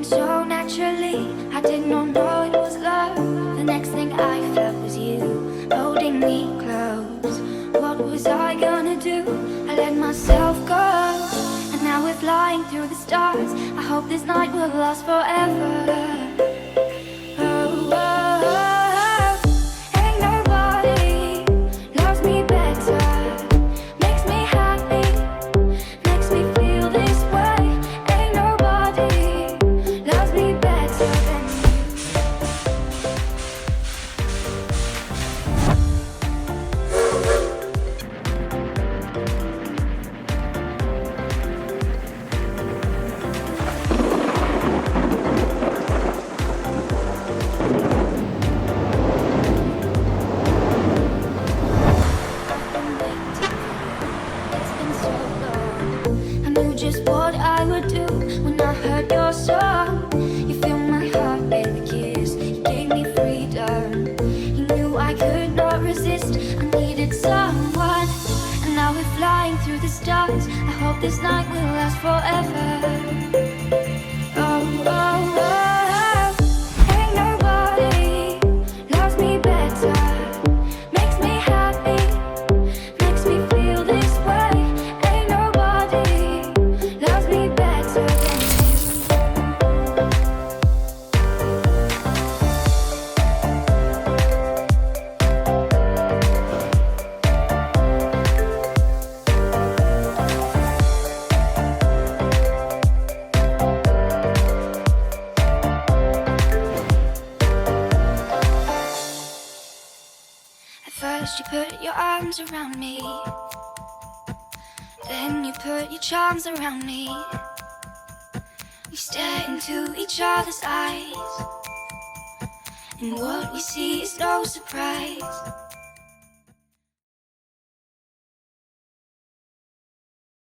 happened so naturally. I did not know it was love. The next thing I felt was you holding me close. What was I gonna do? I let myself go, and now we're flying through the stars. I hope this night will last forever. Oh, oh, oh. Ain't nobody loves me better. Makes me happy, makes me feel this way. Ain't nobody loves me better than you. I knew just what I would do when I heard your song. You filled my heart with a kiss, you gave me freedom. You knew I could not resist, I needed someone. And now we're flying through the stars. I hope this night will last forever. Oh, oh, oh. Ain't nobody loves me better. Makes me happy, makes me feel this way. Ain't nobody loves me better than you. At first you put your arms around me, then you put your charms around me. We stare into each other's eyes, and what we see is no surprise.